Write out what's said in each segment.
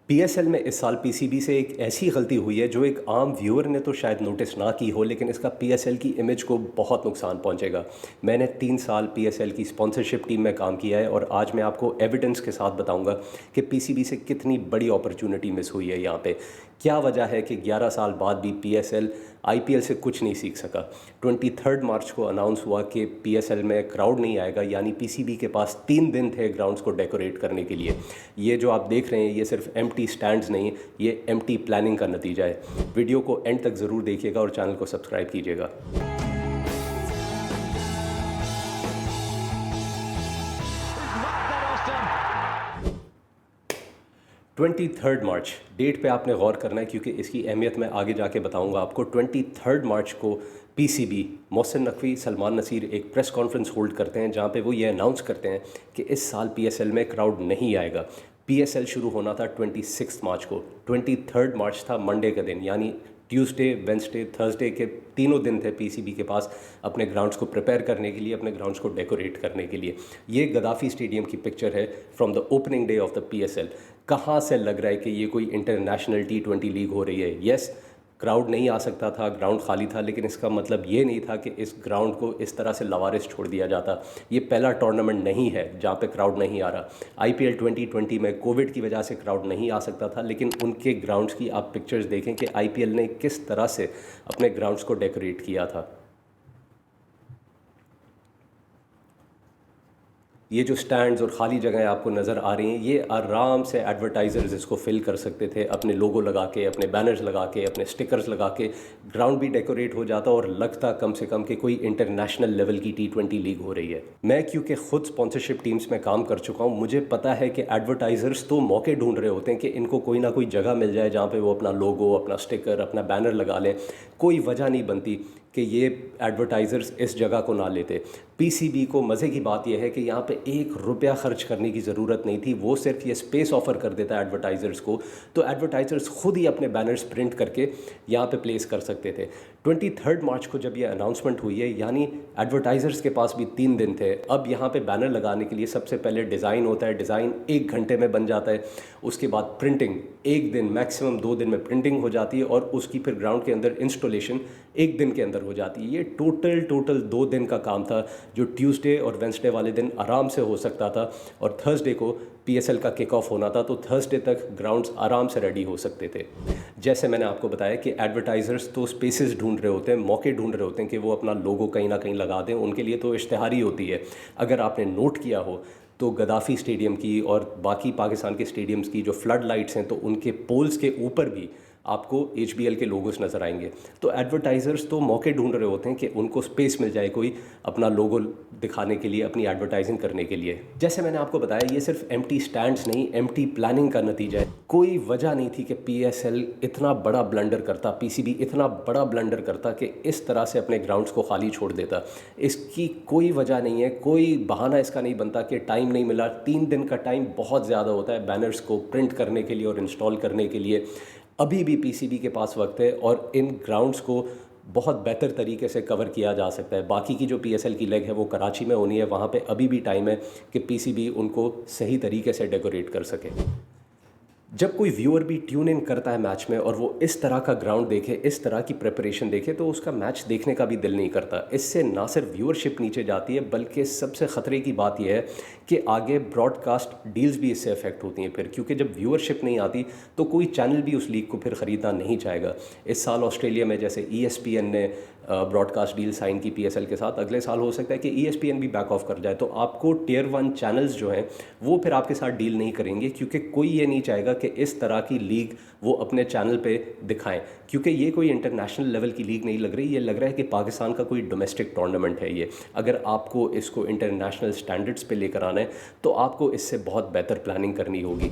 PSL में इस साल पीसीबी से एक ऐसी गलती हुई है जो एक आम व्यूअर ने तो शायद नोटिस ना की हो, लेकिन इसका पीएसएल की इमेज को बहुत नुकसान पहुंचेगा। मैंने 3 साल पीएसएल की स्पॉन्सरशिप टीम में काम किया है और आज मैं आपको एविडेंस के साथ बताऊंगा कि पीसीबी से कितनी बड़ी अपॉर्चुनिटी मिस हुई है। यहाँ पे क्या वजह है कि 11 साल बाद भी पीएसएल आईपीएल से कुछ नहीं सीख सका। 23 मार्च को अनाउंस हुआ कि पीएसएल में क्राउड नहीं आएगा, यानी पीसीबी के पास 3 दिन थे ग्राउंड्स को डेकोरेट करने के लिए। ये जो आप देख रहे हैं ये सिर्फ एम्प्टी स्टैंड्स नहीं, ये एम्प्टी प्लानिंग का नतीजा है। वीडियो को एंड तक ज़रूर देखिएगा और चैनल को सब्सक्राइब कीजिएगा। 23 मार्च डेट पे आपने गौर करना है, क्योंकि इसकी अहमियत मैं आगे जाके बताऊंगा आपको। 23 मार्च को पीसीबी, मोहसिन नकवी, सलमान नसीर एक प्रेस कॉन्फ्रेंस होल्ड करते हैं जहां पे वो ये अनाउंस करते हैं कि इस साल पीएसएल में क्राउड नहीं आएगा। पीएसएल शुरू होना था 26 मार्च को, 23 मार्च था मंडे का दिन, यानी ट्यूसडे, वेंसडे, थर्सडे के तीनों दिन थे पीसीबी के पास अपने ग्राउंड्स को प्रिपेयर करने के लिए, अपने ग्राउंड्स को डेकोरेट करने के लिए। ये गद्दाफी स्टेडियम की पिक्चर है from the opening day of the PSL. कहाँ से लग रहा है कि ये कोई इंटरनेशनल T20 लीग हो रही है। यस, क्राउड नहीं आ सकता था, ग्राउंड खाली था, लेकिन इसका मतलब ये नहीं था कि इस ग्राउंड को इस तरह से लवारिस छोड़ दिया जाता। ये पहला टूर्नामेंट नहीं है जहाँ पे क्राउड नहीं आ रहा। आईपीएल 2020 में कोविड की वजह से क्राउड नहीं आ सकता था, लेकिन उनके ग्राउंड्स की आप पिक्चर्स देखें कि आईपीएल ने किस तरह से अपने ग्राउंड्स को डेकोरेट किया था। ये जो स्टैंड्स और ख़ाली जगहें आपको नज़र आ रही हैं, ये आराम से एडवर्टाइज़र्स इसको फिल कर सकते थे, अपने लोगो लगा के, अपने बैनर्स लगा के, अपने स्टिकर्स लगा के। ग्राउंड भी डेकोरेट हो जाता और लगता कम से कम कि कोई इंटरनेशनल लेवल की T20 लीग हो रही है। मैं क्योंकि ख़ुद स्पॉन्सरशिप टीम्स में काम कर चुका हूँ, मुझे पता है कि एडवर्टाइज़र्स तो मौके ढूंढ रहे होते हैं कि इनको कोई ना कोई जगह मिल जाए जहाँ पर वो अपना लोगो, अपना स्टिकर, अपना बैनर लगा लें। कोई वजह नहीं बनती कि ये एडवर्टाइज़र्स इस जगह को ना लेते। पीसीबी को मज़े की बात यह है कि यहाँ पे 1 रुपया खर्च करने की ज़रूरत नहीं थी, वो सिर्फ ये स्पेस ऑफ़र कर देता है एडवर्टाइज़र्स को, तो एडवर्टाइज़र्स खुद ही अपने बैनर्स प्रिंट करके यहाँ पे प्लेस कर सकते थे। 23 मार्च को जब ये अनाउंसमेंट हुई है, यानी एडवर्टाइज़र्स के पास भी 3 दिन थे। अब यहाँ पे बैनर लगाने के लिए सबसे पहले डिज़ाइन होता है, डिज़ाइन 1 घंटे में बन जाता है। उसके बाद प्रिंटिंग 1 दिन, मैक्सिमम 2 दिन में प्रिंटिंग हो जाती है और उसकी फिर ग्राउंड के अंदर इंस्टॉलेशन 1 दिन के अंदर हो जाती है। ये टोटल 2 दिन का काम था, जो ट्यूसडे और वेंसडे वाले दिन आराम से हो सकता था और थर्सडे को पीएसएल का किक ऑफ होना था, तो थर्सडे तक ग्राउंड्स आराम से रेडी हो सकते थे। जैसे मैंने आपको बताया कि एडवर्टाइज़र्स तो स्पेसेस ढूंढ रहे होते हैं, मौके ढूंढ रहे होते हैं कि वो अपना लोगो कहीं ना कहीं लगा दें। उनके लिए तो इश्तिहारी होती है। अगर आपने नोट किया हो तो गद्दाफी स्टेडियम की और बाकी पाकिस्तान के स्टेडियम्स की जो फ्लड लाइट्स हैं, तो उनके पोल्स के ऊपर भी आपको HBL के लोगोस नज़र आएंगे। तो एडवर्टाइज़र्स तो मौके ढूंढ रहे होते हैं कि उनको स्पेस मिल जाए कोई अपना लोगो दिखाने के लिए, अपनी एडवर्टाइजिंग करने के लिए। जैसे मैंने आपको बताया, ये सिर्फ एम्प्टी स्टैंड्स नहीं, एम्प्टी प्लानिंग का नतीजा है। कोई वजह नहीं थी कि पीएसएल इतना बड़ा ब्लंडर करता, पीसीबी इतना बड़ा ब्लंडर करता कि इस तरह से अपने ग्राउंड्स को खाली छोड़ देता। इसकी कोई वजह नहीं है, कोई बहाना इसका नहीं बनता कि टाइम नहीं मिला। 3 दिन का टाइम बहुत ज़्यादा होता है बैनर्स को प्रिंट करने के लिए और इंस्टॉल करने के लिए। अभी भी पीसीबी के पास वक्त है और इन ग्राउंड्स को बहुत बेहतर तरीके से कवर किया जा सकता है। बाकी की जो पीएसएल की लेग है वो कराची में होनी है, वहाँ पे अभी भी टाइम है कि पीसीबी उनको सही तरीके से डेकोरेट कर सके। जब कोई व्यूअर भी ट्यून इन करता है मैच में और वो इस तरह का ग्राउंड देखे, इस तरह की प्रिपरेशन देखे, तो उसका मैच देखने का भी दिल नहीं करता। इससे ना सिर्फ व्यूअरशिप नीचे जाती है, बल्कि सबसे ख़तरे की बात यह है कि आगे ब्रॉडकास्ट डील्स भी इससे अफेक्ट होती हैं फिर, क्योंकि जब व्यूअरशिप नहीं आती तो कोई चैनल भी उस लीग को फिर ख़रीदना नहीं चाहेगा। इस साल ऑस्ट्रेलिया में जैसे ESPN ने ब्रॉडकास्ट डील साइन की पीएसएल के साथ, अगले साल हो सकता है कि ESPN भी बैक ऑफ कर जाए, तो आपको टियर 1 चैनल्स जो हैं वो फिर आपके साथ डील नहीं करेंगे, क्योंकि कोई ये नहीं चाहेगा कि इस तरह की लीग वो अपने चैनल पे दिखाएं, क्योंकि ये कोई इंटरनेशनल लेवल की लीग नहीं लग रही। ये लग रहा है कि पाकिस्तान का कोई डोमेस्टिक टूर्नामेंट है ये। अगर आपको इसको इंटरनेशनल स्टैंडर्ड्स पे लेकर आना है तो आपको इससे बहुत बेहतर प्लानिंग करनी होगी।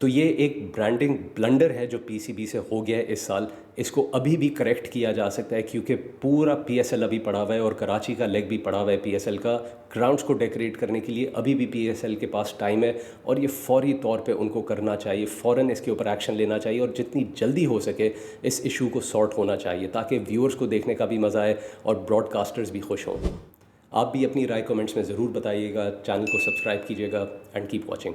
तो ये एक ब्रांडिंग ब्लंडर है जो पीसीबी से हो गया है इस साल। इसको अभी भी करेक्ट किया जा सकता है, क्योंकि पूरा पीएसएल अभी पड़ा हुआ है और कराची का लेग भी पड़ा हुआ है पीएसएल का। ग्राउंड्स को डेकोरेट करने के लिए अभी भी पीएसएल के पास टाइम है और ये फौरी तौर पे उनको करना चाहिए, फ़ौरन इसके ऊपर एक्शन लेना चाहिए और जितनी जल्दी हो सके इस इशू को सॉर्ट होना चाहिए, ताकि व्यूअर्स को देखने का भी मज़ा आए और ब्रॉडकास्टर्स भी खुश हों। आप भी अपनी राय कमेंट्स में ज़रूर बताइएगा, चैनल को सब्सक्राइब कीजिएगा एंड कीप वॉचिंग।